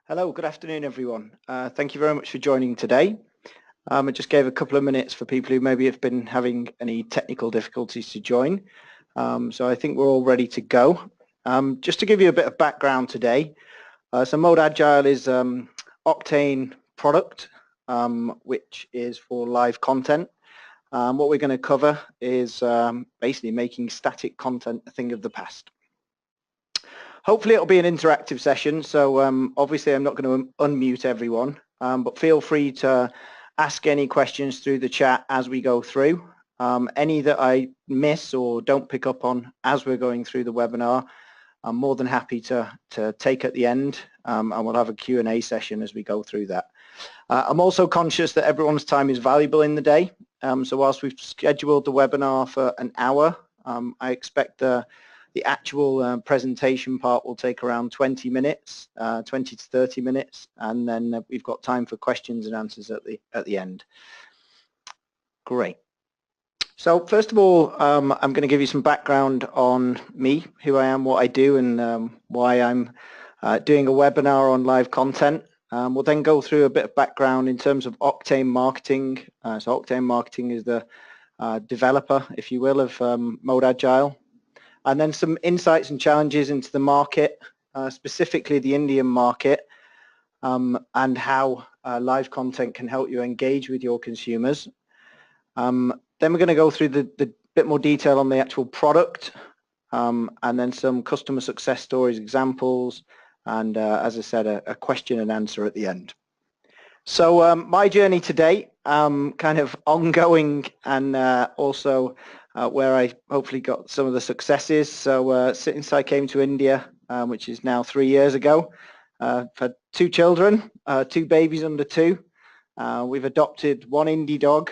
Hello, good afternoon, everyone. Thank you very much for joining today. I just gave a couple of minutes for people who maybe have been having any technical difficulties to join. So I think we're all ready to go. Just to give you a bit of background today, so Mode Agile is Octane product, which is for live content. What we're going to cover is basically making static content a thing of the past. Hopefully it'll be an interactive session, so obviously I'm not going to unmute everyone, but feel free to ask any questions through the chat as we go through. Any that I miss or don't pick up on as we're going through the webinar, I'm more than happy to take at the end, and we'll have a Q&A session as we go through that. I'm also conscious that everyone's time is valuable in the day, so whilst we've scheduled the webinar for an hour, I expect the actual presentation part will take around 20 minutes, 20 to 30 minutes, and then we've got time for questions and answers at the end. Great. So first of all, I'm going to give you some background on me, who I am, what I do, and why I'm doing a webinar on live content. We'll then go through a bit of background in terms of Octane Marketing. So Octane Marketing is the developer, if you will, of Mode Agile. And then some insights and challenges into the market, specifically the Indian market, and how live content can help you engage with your consumers. Then we're going to go through the bit more detail on the actual product, and then some customer success stories, examples, and as I said, a question and answer at the end. So my journey today, kind of ongoing, and also where I hopefully got some of the successes. So since I came to India, which is now 3 years ago, I've had 2 children, 2 babies under 2. We've adopted 1 indie dog.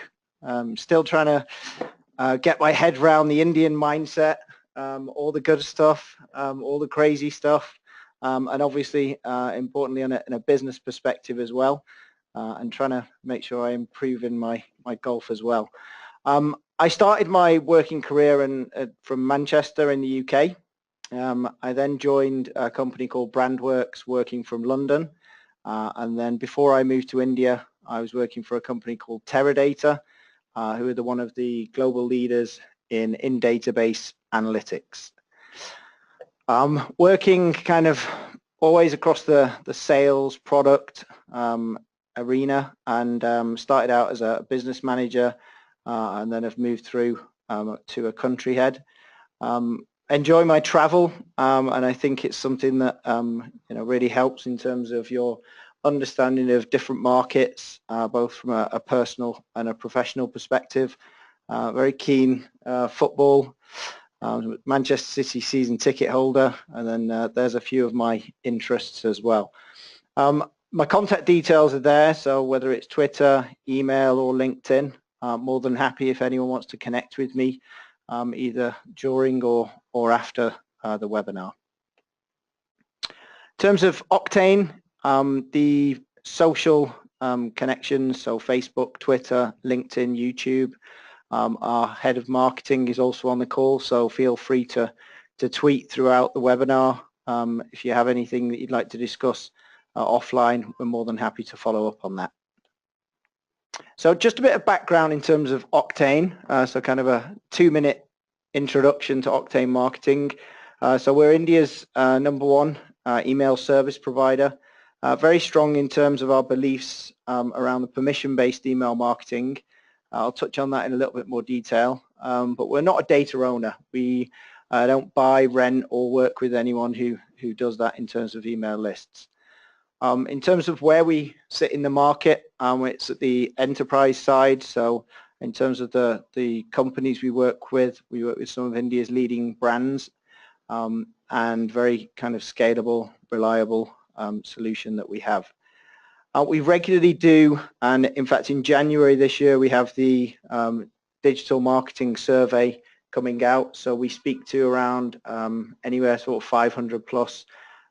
Still trying to get my head around the Indian mindset, all the good stuff, all the crazy stuff, and obviously, importantly, in a business perspective as well, and trying to make sure I improve in my golf as well. I started my working career from Manchester in the UK. I then joined a company called Brandworks working from London. And then before I moved to India, I was working for a company called Teradata, who are one of the global leaders in database analytics. Working kind of always across the sales product arena, and started out as a business manager, and then have moved through to a country head. Enjoy my travel, and I think it's something that really helps in terms of your understanding of different markets, both from a personal and a professional perspective. Very keen football, Manchester City season ticket holder, and then there's a few of my interests as well. My contact details are there, so whether it's Twitter, email, or LinkedIn, more than happy if anyone wants to connect with me, either during or after the webinar. In terms of Octane, the social connections, so Facebook, Twitter, LinkedIn, YouTube. Our head of marketing is also on the call, so feel free to tweet throughout the webinar. If you have anything that you'd like to discuss offline, we're more than happy to follow up on that. So just a bit of background in terms of Octane, so kind of a 2-minute introduction to Octane Marketing. So we're India's #1 email service provider, very strong in terms of our beliefs around the permission-based email marketing. I'll touch on that in a little bit more detail, but we're not a data owner. We don't buy, rent, or work with anyone who does that in terms of email lists. In terms of where we sit in the market, it's at the enterprise side. So in terms of the companies we work with some of India's leading brands, and very kind of scalable, reliable solution that we have. We regularly do, and in fact in January this year we have the digital marketing survey coming out. So we speak to around anywhere sort of 500 plus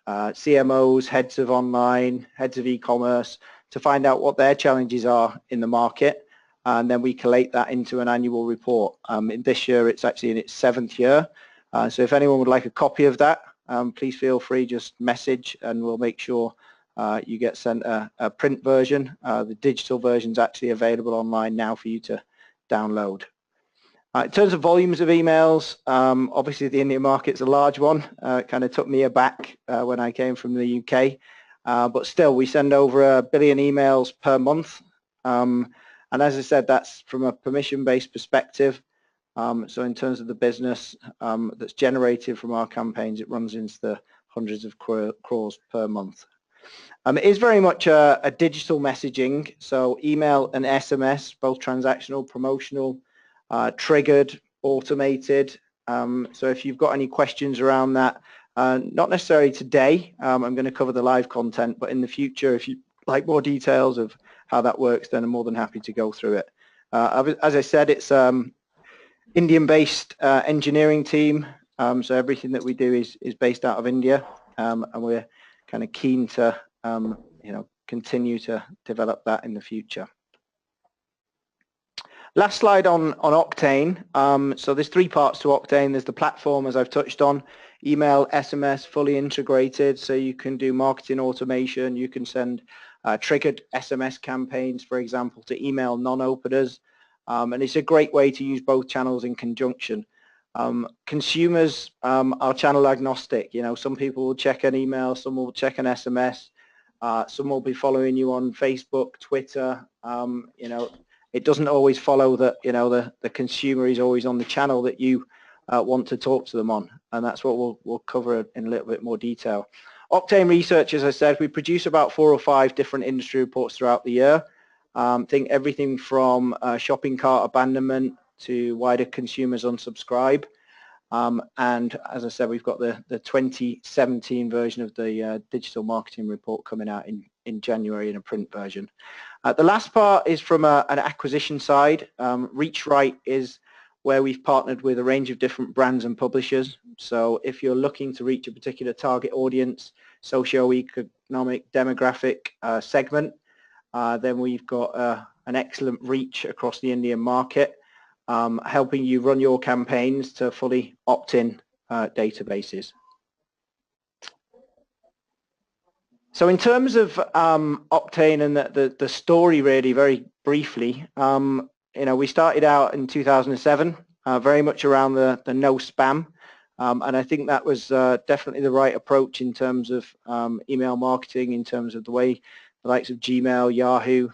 CMOs, heads of online, heads of e-commerce, to find out what their challenges are in the market, and then we collate that into an annual report. In this year it's actually in its 7th year, so if anyone would like a copy of that, please feel free, just message and we'll make sure you get sent a print version. The digital version is actually available online now for you to download. In terms of volumes of emails, obviously the Indian market's a large one. It kind of took me aback when I came from the UK, but still we send over 1 billion emails per month. And as I said, that's from a permission-based perspective. So in terms of the business that's generated from our campaigns, it runs into the hundreds of crores per month. It is very much a digital messaging, so email and SMS, both transactional, promotional, triggered, automated. So if you've got any questions around that, not necessarily today, I'm going to cover the live content, but in the future, if you like more details of how that works, then I'm more than happy to go through it. As I said, it's Indian-based engineering team, so everything that we do is based out of India, and we're kind of keen to continue to develop that in the future. Last slide on Octane. So there's 3 parts to Octane. There's the platform, as I've touched on, email, SMS, fully integrated, so you can do marketing automation. You can send triggered SMS campaigns, for example, to email non-openers, and it's a great way to use both channels in conjunction. Consumers are channel agnostic. Some people will check an email, some will check an SMS, some will be following you on Facebook, Twitter. It doesn't always follow that the consumer is always on the channel that you want to talk to them on, and that's what we'll cover in a little bit more detail. Octane Research, as I said, we produce about 4 or 5 different industry reports throughout the year. Think everything from shopping cart abandonment to why do consumers unsubscribe. And as I said, we've got the 2017 version of the digital marketing report coming out in January in a print version. The last part is from an acquisition side. Reach Right is where we've partnered with a range of different brands and publishers. So if you're looking to reach a particular target audience, socio-economic, demographic segment, then we've got an excellent reach across the Indian market, helping you run your campaigns to fully opt-in databases. So in terms of Octane and the story, really very briefly, we started out in 2007, very much around the no spam, and I think that was definitely the right approach in terms of email marketing, in terms of the way the likes of Gmail, Yahoo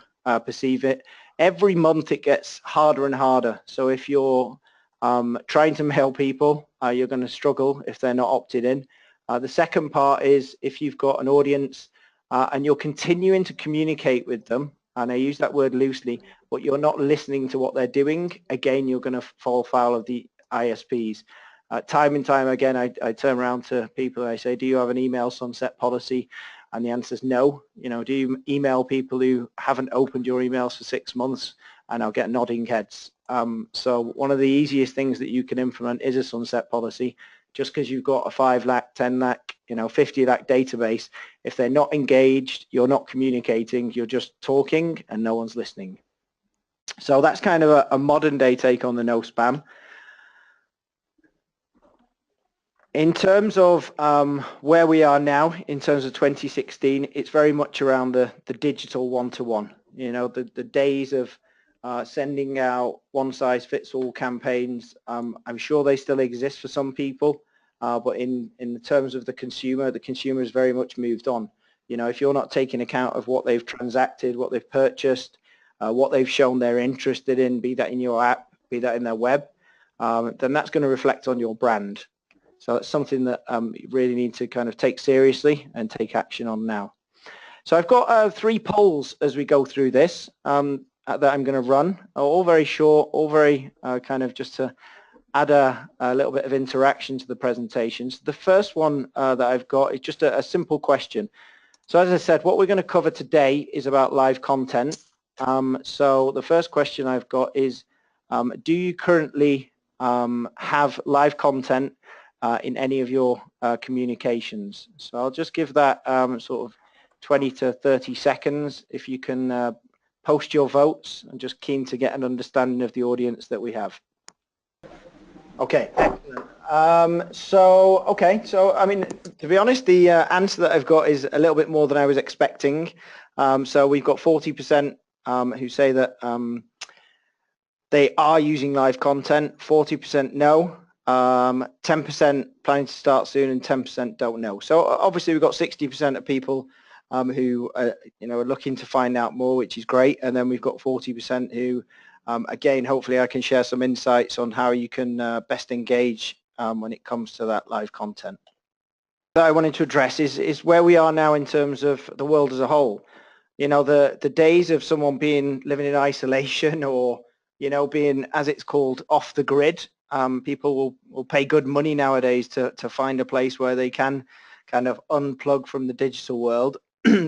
perceive it. Every month it gets harder and harder. So if you're trying to mail people, you're going to struggle if they're not opted in. The second part is if you've got an audience and you're continuing to communicate with them, and I use that word loosely, but you're not listening to what they're doing, again, you're going to fall foul of the ISPs. Time and time again, I turn around to people and I say, do you have an email sunset policy? And the answer is no. Do you email people who haven't opened your emails for 6 months? And I'll get nodding heads. So one of the easiest things that you can implement is a sunset policy. Just because you've got a 5 lakh, 10 lakh, 50 lakh database, if they're not engaged, you're not communicating, you're just talking and no one's listening. So that's kind of a modern day take on the no spam. In terms of where we are now, in terms of 2016, it's very much around the digital one-to-one. The days of sending out one-size-fits-all campaigns, I'm sure they still exist for some people, but in the terms of the consumer has very much moved on. If you're not taking account of what they've transacted, what they've purchased, what they've shown they're interested in, be that in your app, be that in their web, then that's going to reflect on your brand. So it's something that you really need to kind of take seriously and take action on now. So I've got 3 polls as we go through this that I'm going to run, all very short, all very kind of just to add a little bit of interaction to the presentations. The first one that I've got is just a simple question. So as I said, what we're going to cover today is about live content. So the first question I've got is, do you currently have live content in any of your communications? So I'll just give that sort of 20 to 30 seconds if you can post your votes. I'm just keen to get an understanding of the audience that we have. Okay, excellent. So I mean, to be honest, the answer that I've got is a little bit more than I was expecting. So we've got 40% who say that they are using live content, 40% no, 10% planning to start soon, and 10% don't know. So obviously we've got 60% of people who are looking to find out more, which is great, and then we've got 40% who, again, hopefully I can share some insights on how you can best engage when it comes to that live content. That I wanted to address is where we are now in terms of the world as a whole. The days of someone living in isolation or being, as it's called, off the grid. People will pay good money nowadays to find a place where they can kind of unplug from the digital world.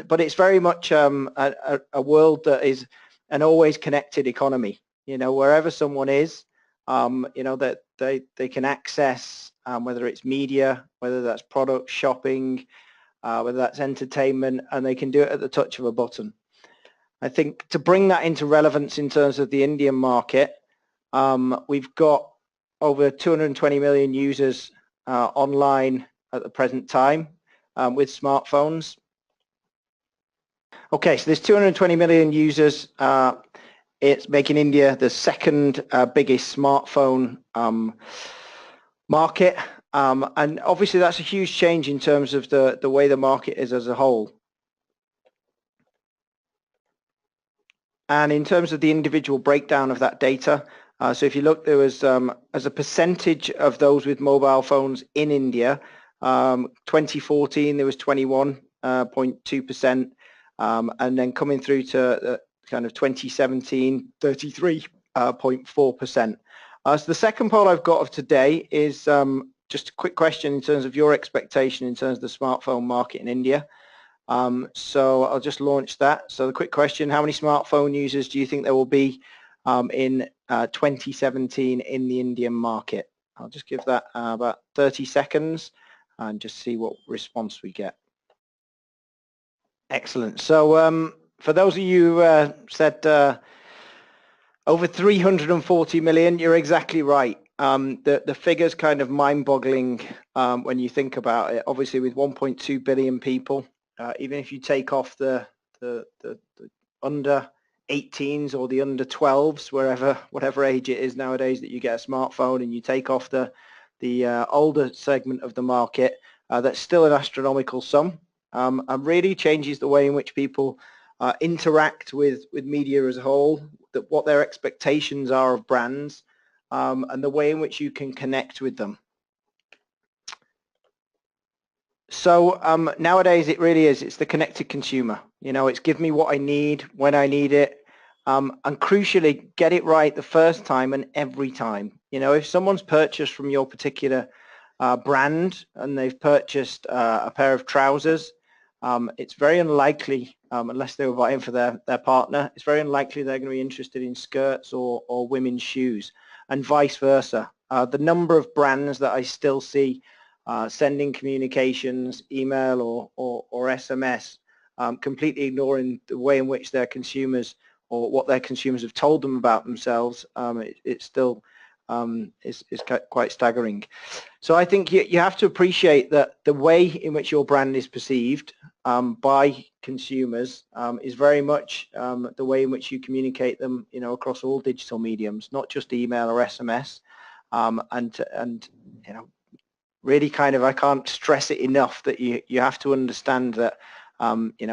But it's very much a world that is an always connected economy. Wherever someone is, that they can access, whether it's media, whether that's product shopping, whether that's entertainment, and they can do it at the touch of a button. I think to bring that into relevance in terms of the Indian market, we've got over 220 million users online at the present time with smartphones. Okay, so there's 220 million users. It's making India the second biggest smartphone market. And obviously that's a huge change in terms of the way the market is as a whole. And in terms of the individual breakdown of that data, so if you look, there was, as a percentage of those with mobile phones in India, 2014 there was 21.2%, and then coming through to kind of 2017, 33.4%. So the second poll I've got of today is just a quick question in terms of your expectation in terms of the smartphone market in India. So I'll just launch that. So the quick question, how many smartphone users do you think there will be in 2017 in the Indian market? I'll just give that about 30 seconds and just see what response we get. Excellent. So for those of you who said over 340 million, you're exactly right. The figure's kind of mind-boggling when you think about it. Obviously with 1.2 billion people, even if you take off the under 18s or the under 12s, whatever age it is nowadays that you get a smartphone, and you take off the older segment of the market, that's still an astronomical sum, and really changes the way in which people interact with media as a whole, what their expectations are of brands, and the way in which you can connect with them. So nowadays it really is, it's the connected consumer. It's give me what I need when I need it, and crucially get it right the first time and every time. If someone's purchased from your particular brand and they've purchased a pair of trousers, it's very unlikely, unless they were buying for their partner, it's very unlikely they're going to be interested in skirts or women's shoes, and vice versa. The number of brands that I still see sending communications, email or SMS, completely ignoring the way in which their consumers or what their consumers have told them about themselves, it's still is quite staggering. So I think you have to appreciate that the way in which your brand is perceived by consumers is very much the way in which you communicate them, across all digital mediums, not just email or SMS, and really kind of, I can't stress it enough that you have to understand that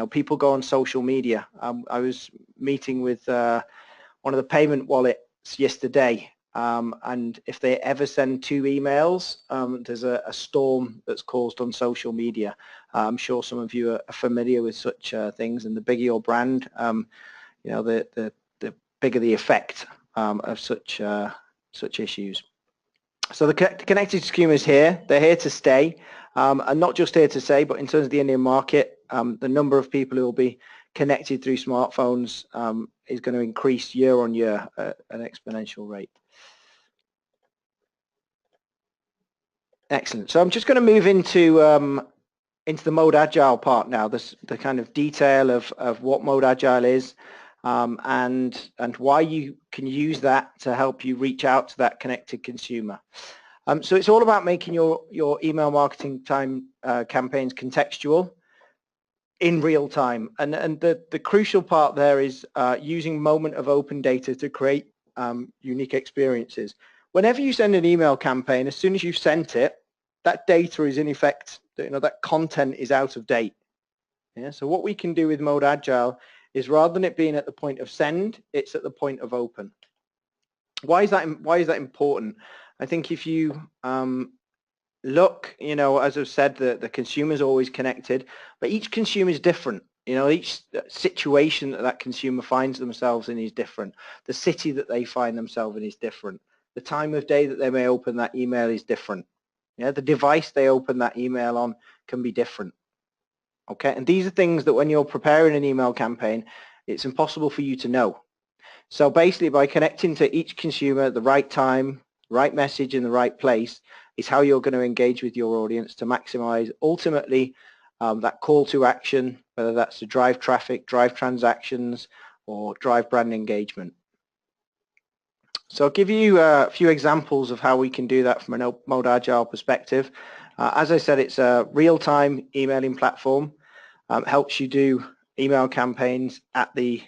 people go on social media. I was meeting with one of the payment wallets yesterday, and if they ever send 2 emails, there's a storm that's caused on social media. I'm sure some of you are familiar with such things, and the bigger your brand, the bigger the effect of such issues. So the connected consumer is here. They're here to stay, and not just here to stay, but in terms of the Indian market, the number of people who will be connected through smartphones is going to increase year on year at an exponential rate. Excellent. So I'm just going to move into the Mode Agile part now, the kind of detail of what Mode Agile is, and why you can use that to help you reach out to that connected consumer. So it's all about making your email marketing campaigns contextual in real time. And the crucial part there is using moment of open data to create unique experiences. Whenever you send an email campaign, as soon as you've sent it, that data is in effect, that content is out of date. Yeah? So what we can do with Mode Agile is rather than it being at the point of send, it's at the point of open. Why is that important? I think if you look, as I've said, the consumer is always connected, but each consumer is different. Each situation that consumer finds themselves in is different. The city that they find themselves in is different. The time of day that they may open that email is different. Yeah, the device they open that email on can be different. Okay, and these are things that when you're preparing an email campaign, it's impossible for you to know. So basically, by connecting to each consumer at the right time, right message in the right place, is how you're going to engage with your audience to maximize ultimately that call to action, whether that's to drive traffic, drive transactions, or drive brand engagement. So I'll give you a few examples of how we can do that from a Mode Agile perspective. As I said, it's a real-time emailing platform. Helps you do email campaigns at the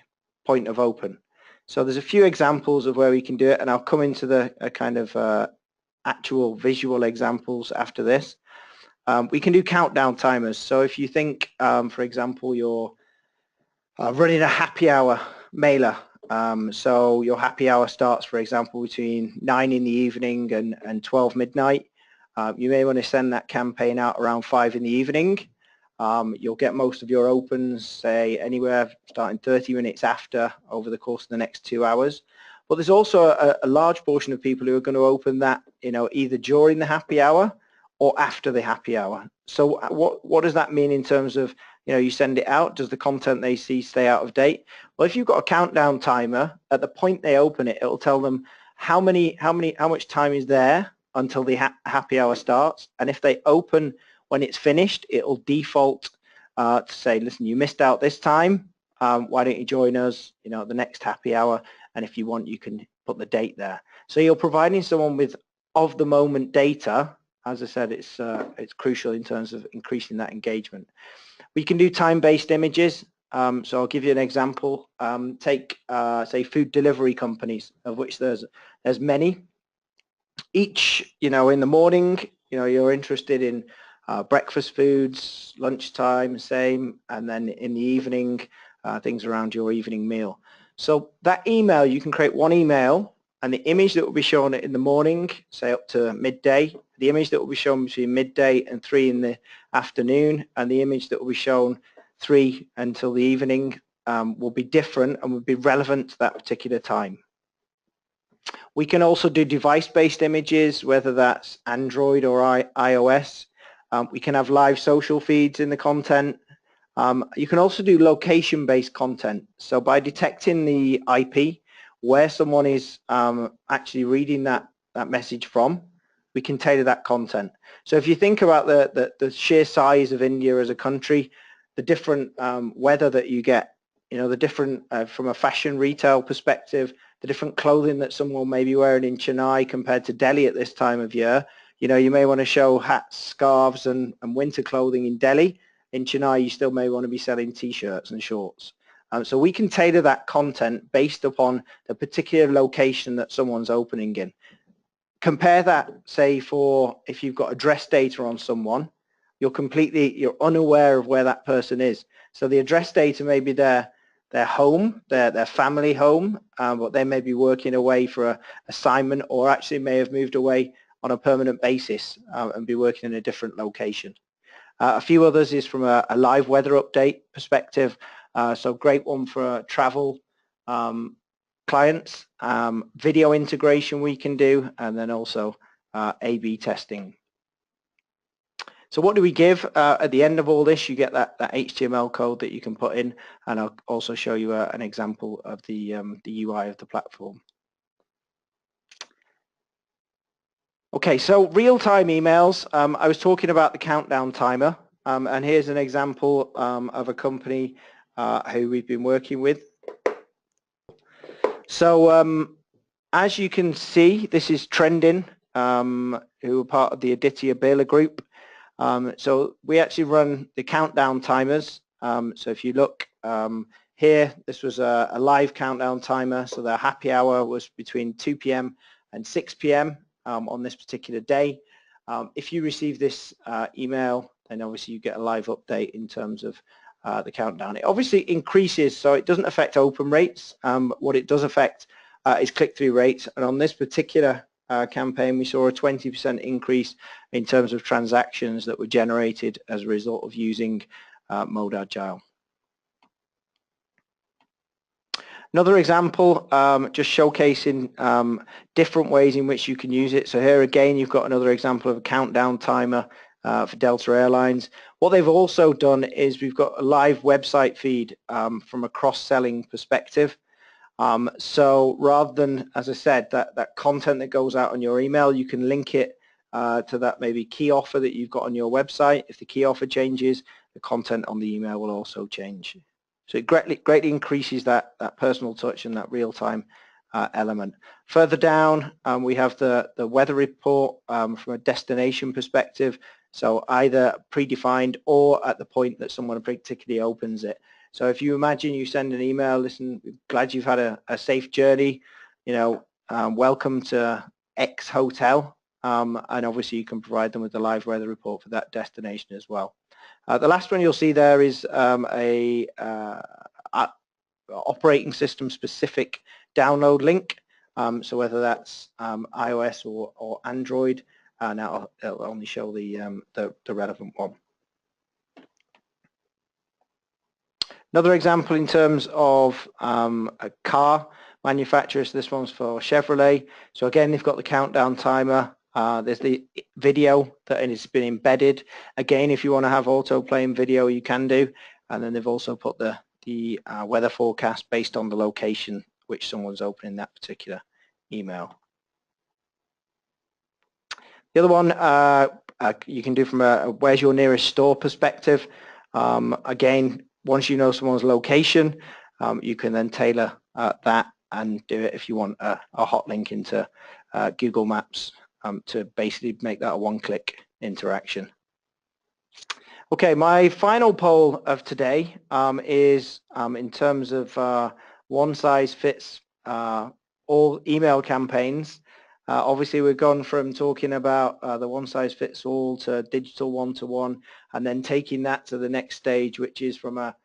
point of open. So there's a few examples of where we can do it, and I'll come into the kind of actual visual examples after this. We can do countdown timers. So if you think, for example, you're running a happy hour mailer, so your happy hour starts, for example, between 9 in the evening and 12 midnight. You may want to send that campaign out around 5 in the evening. You'll get most of your opens, say, anywhere starting 30 minutes after over the course of the next 2 hours. But there's also a large portion of people who are going to open that, either during the happy hour or after the happy hour. So what does that mean in terms of, you send it out? Does the content they see stay out of date? Well, if you've got a countdown timer, at the point they open it, it'll tell them how much time is there until the happy hour starts. And if they open when it's finished, it'll default to say, listen, you missed out this time. Why don't you join us, the next happy hour? And if you want, you can put the date there. So you're providing someone with of the moment data. As I said, it's crucial in terms of increasing that engagement. We can do time-based images. So I'll give you an example. Take, say, food delivery companies, of which there's many. Each, in the morning, you're interested in breakfast foods, lunchtime, same, and then in the evening, things around your evening meal. So that email, you can create one email, and the image that will be shown in the morning, say up to midday, the image that will be shown between midday and 3 in the afternoon, and the image that will be shown 3 until the evening will be different and will be relevant to that particular time. We can also do device-based images, whether that's Android or iOS. We can have live social feeds in the content. You can also do location-based content. So by detecting the IP, where someone is actually reading that message from, we can tailor that content. So if you think about the sheer size of India as a country, the different weather that you get, the different, from a fashion retail perspective, the different clothing that someone may be wearing in Chennai compared to Delhi at this time of year. You may want to show hats, scarves, and winter clothing in Delhi. In Chennai, you still may want to be selling T-shirts and shorts. So we can tailor that content based upon the particular location that someone's opening in. Compare that, say, for if you've got address data on someone, you're unaware of where that person is. So the address data may be their home, their family home, but they may be working away for an assignment, or actually may have moved away on a permanent basis and be working in a different location. A few others is from a live weather update perspective. So great one for travel clients, video integration we can do, and then also A/B testing. So what do we give? At the end of all this, you get that HTML code that you can put in, and I'll also show you an example of the UI of the platform. Okay, so real-time emails. I was talking about the countdown timer, and here's an example of a company who we've been working with. So as you can see, this is trending. who are part of the Aditya Birla group. So we actually run the countdown timers. So if you look here, this was a live countdown timer. So the happy hour was between 2 p.m. and 6 p.m. On this particular day. If you receive this email, then obviously you get a live update in terms of the countdown. It obviously increases, so it doesn't affect open rates. What it does affect is click-through rates. And on this particular campaign, we saw a 20% increase in terms of transactions that were generated as a result of using Mode Agile. Another example, just showcasing different ways in which you can use it. So here again, you've got another example of a countdown timer for Delta Airlines. What they've also done is we've got a live website feed from a cross-selling perspective. So rather than, as I said, that content that goes out on your email, you can link it to that maybe key offer that you've got on your website. If the key offer changes, the content on the email will also change. So it greatly increases that personal touch and that real-time element. Further down, we have the weather report from a destination perspective. So either predefined or at the point that someone particularly opens it. So if you imagine you send an email, listen, glad you've had a safe journey, you know, welcome to X hotel, and obviously you can provide them with the live weather report for that destination as well. The last one you'll see there is a operating system specific download link. So whether that's iOS or Android, now it'll only show the relevant one. Another example in terms of a car manufacturer, so this one's for Chevrolet. So again, they've got the countdown timer. There's the video that has been embedded. Again, if you want to have autoplay and video, you can do. And then they've also put the weather forecast based on the location which someone's opening that particular email. The other one you can do from a where's your nearest store perspective. Again, once you know someone's location, you can then tailor that and do it if you want a hot link into Google Maps to basically make that a one-click interaction. Okay, my final poll of today is in terms of one size fits all email campaigns. Obviously, we've gone from talking about the one size fits all to digital one-to-one, and then taking that to the next stage, which is from a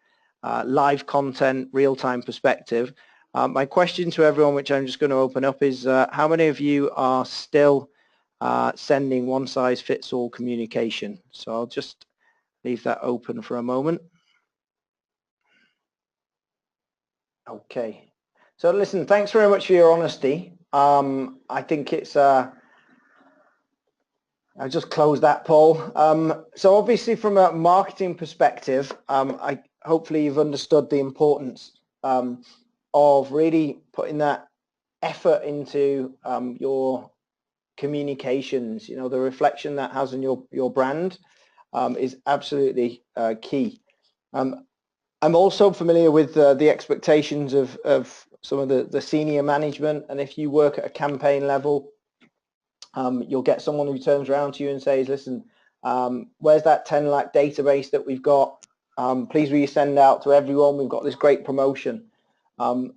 live content, real-time perspective. My question to everyone, which I'm just going to open up, is how many of you are still sending one size fits all communication? So I'll just leave that open for a moment. Okay. So listen, thanks very much for your honesty. I think it's I'll just close that poll. So obviously from a marketing perspective, hopefully you've understood the importance of really putting that effort into your communications. You know, the reflection that has on your brand is absolutely key. I'm also familiar with the expectations of some of the senior management, and if you work at a campaign level, you'll get someone who turns around to you and says, listen, where's that 10 lakh database that we've got? Please will you send out to everyone? We've got this great promotion. Time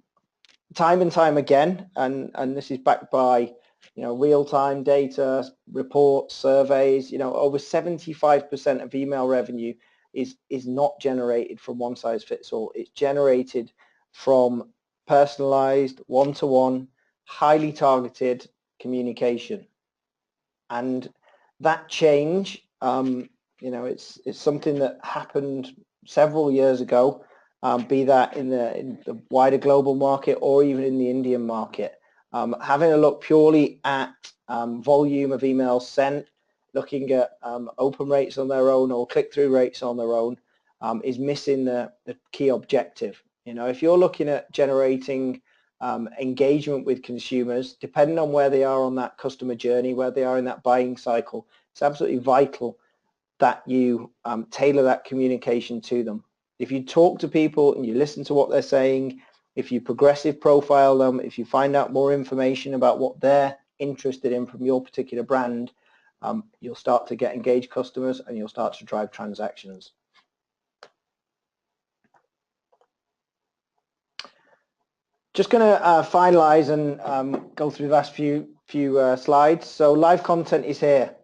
and time again, and this is backed by real-time data, reports, surveys. Over 75% of email revenue is not generated from one size fits all. It's generated from personalized, one-to-one, highly targeted communication. And that change, it's something that happened several years ago, be that in the wider global market or even in the Indian market. Having a look purely at volume of emails sent, looking at open rates on their own or click-through rates on their own is missing the key objective. If you're looking at generating engagement with consumers, depending on where they are on that customer journey, where they are in that buying cycle, it's absolutely vital that you tailor that communication to them. If you talk to people and you listen to what they're saying, if you progressive profile them, if you find out more information about what their interested in from your particular brand, you'll start to get engaged customers and you'll start to drive transactions. Just going to finalize and go through the last few slides. So live content is here.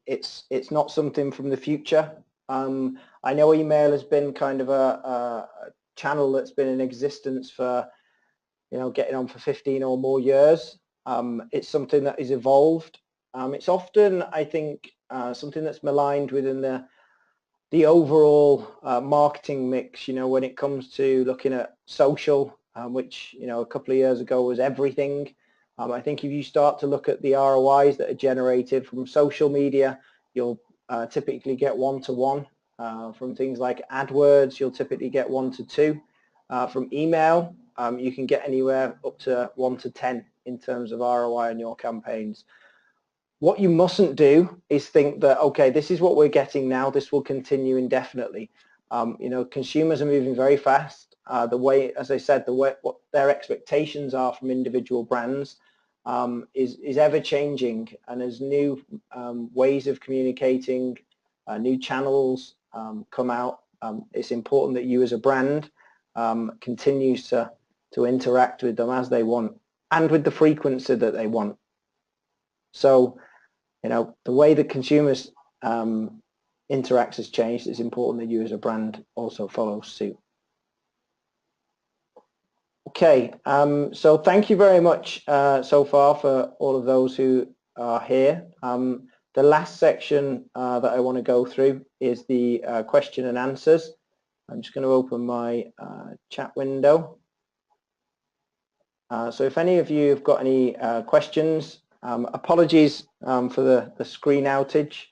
It's not something from the future. I know email has been kind of a channel that's been in existence for, getting on for 15 or more years. It's something that is evolved. It's often, I think, something that's maligned within the overall marketing mix, when it comes to looking at social, which, a couple of years ago was everything. I think if you start to look at the ROIs that are generated from social media, you'll typically get 1-to-1. From things like AdWords, you'll typically get 1-to-2. From email, you can get anywhere up to 1-to-10 in terms of ROI on your campaigns. What you mustn't do is think that, okay, this is what we're getting now, this will continue indefinitely. Consumers are moving very fast. The way, as I said, what their expectations are from individual brands is ever changing, and as new ways of communicating, new channels come out, it's important that you as a brand continues to interact with them as they want and with the frequency that they want. So, the way that consumers interact has changed. It's important that you as a brand also follow suit. Okay, so thank you very much so far for all of those who are here. The last section that I want to go through is the question and answers. I'm just going to open my chat window. So if any of you have got any questions, apologies for the screen outage.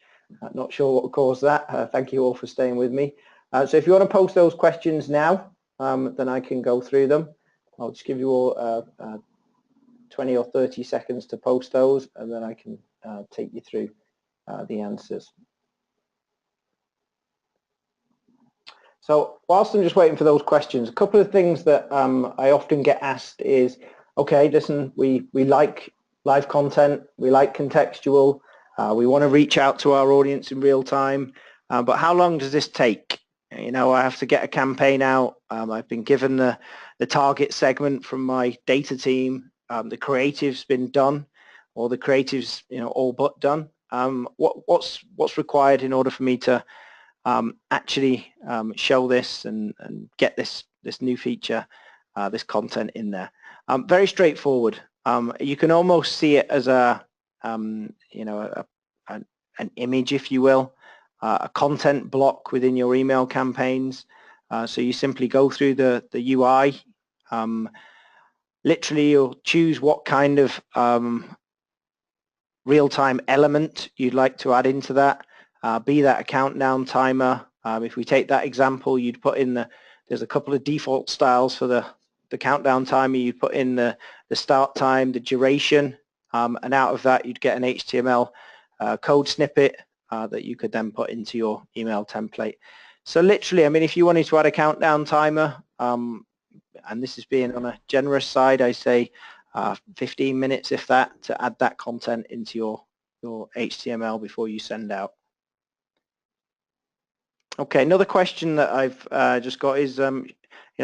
Not sure what caused that. Thank you all for staying with me. So if you want to post those questions now, then I can go through them. I'll just give you all 20 or 30 seconds to post those, and then I can take you through the answers. So whilst I'm just waiting for those questions, a couple of things that I often get asked is, okay, listen, we like live content, we like contextual, we want to reach out to our audience in real time, but how long does this take? I have to get a campaign out. I've been given the target segment from my data team. The creative's been done, or the creative's all but done. What's required in order for me to actually show this and get this new feature, this content in there? Very straightforward. You can almost see it as an image, if you will, a content block within your email campaigns. So you simply go through the UI. Literally, you'll choose what kind of real-time element you'd like to add into that. Be that a countdown timer. If we take that example, you'd put in there's a couple of default styles for the countdown timer. You'd put in the start time, the duration, and out of that you'd get an HTML code snippet that you could then put into your email template. So literally, I mean, if you wanted to add a countdown timer, and this is being on a generous side, I say 15 minutes, if that, to add that content into your HTML before you send out. Okay, another question that I've just got is,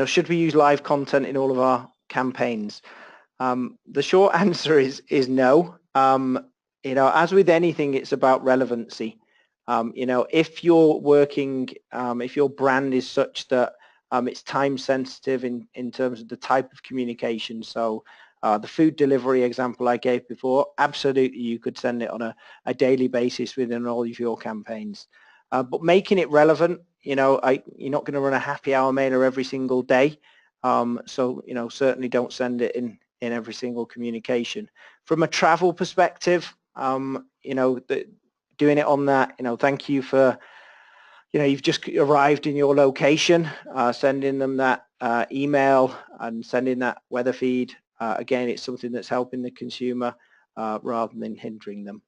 should we use live content in all of our campaigns? The short answer is no. As with anything, it's about relevancy. If you're working, if your brand is such that it's time sensitive in terms of the type of communication, so the food delivery example I gave before, absolutely you could send it on a daily basis within all of your campaigns. But making it relevant, you're not going to run a happy hour mailer every single day. So, certainly don't send it in every single communication. From a travel perspective, doing it on that, thank you for, you've just arrived in your location, sending them that email and sending that weather feed. Again, it's something that's helping the consumer rather than hindering them.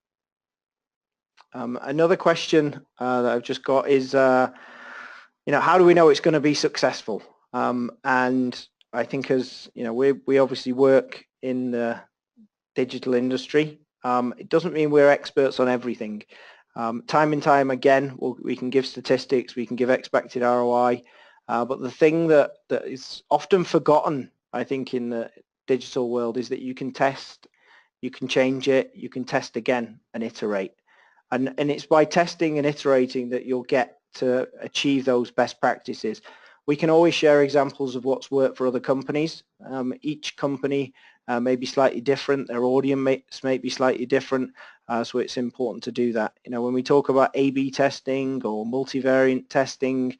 Another question that I've just got is, how do we know it's going to be successful? And I think as, we obviously work in the digital industry. It doesn't mean we're experts on everything. Time and time again, we can give statistics, we can give expected ROI, but the thing that is often forgotten, I think, in the digital world is that you can test, you can change it, you can test again and iterate. And it's by testing and iterating that you'll get to achieve those best practices. We can always share examples of what's worked for other companies. Each company may be slightly different, their audience may be slightly different, so it's important to do that. You know, when we talk about A/B testing or multivariate testing,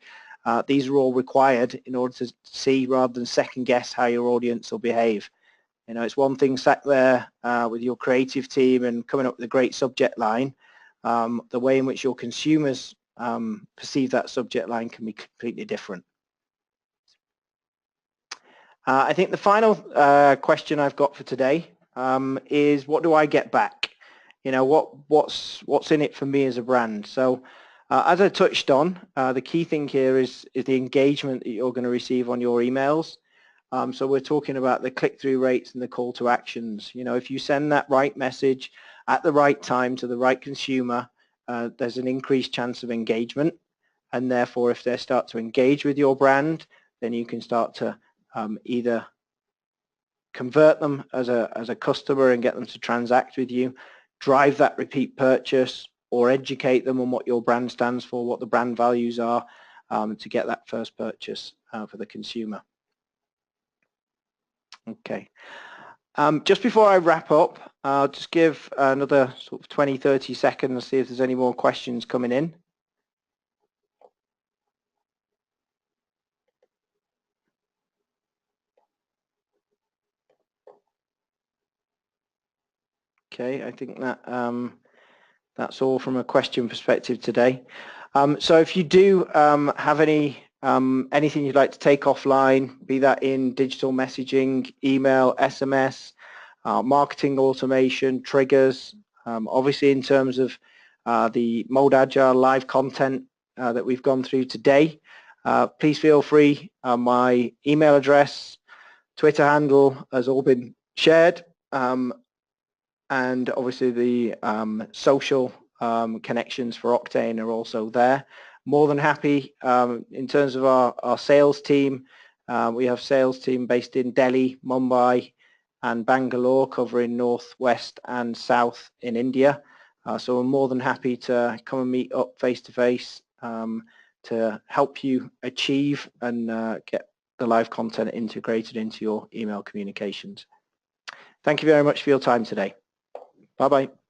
these are all required in order to see rather than second guess how your audience will behave. You know, it's one thing sat there with your creative team and coming up with a great subject line. The way in which your consumers perceive that subject line can be completely different. I think the final question I've got for today is, what do I get back? You know, what's in it for me as a brand? So as I touched on, the key thing here is the engagement that you're going to receive on your emails. So we're talking about the click-through rates and the call to actions. You know, if you send that right message at the right time to the right consumer, there's an increased chance of engagement. And therefore, if they start to engage with your brand, then you can start to either convert them as a customer and get them to transact with you, drive that repeat purchase, or educate them on what your brand stands for, what the brand values are, to get that first purchase for the consumer. Okay. Just before I wrap up, I'll just give another sort of 20-30 seconds, see if there's any more questions coming in. Okay, I think that that's all from a question perspective today. So if you do have anything you'd like to take offline, be that in digital messaging, email, SMS, marketing automation, triggers, obviously in terms of the Mode Agile live content that we've gone through today, please feel free. My email address, Twitter handle has all been shared. And obviously the social connections for Octane are also there. More than happy in terms of our sales team. We have sales team based in Delhi, Mumbai and Bangalore, covering northwest and south in India. So we're more than happy to come and meet up face to face to help you achieve and get the live content integrated into your email communications. Thank you very much for your time today. Bye-bye.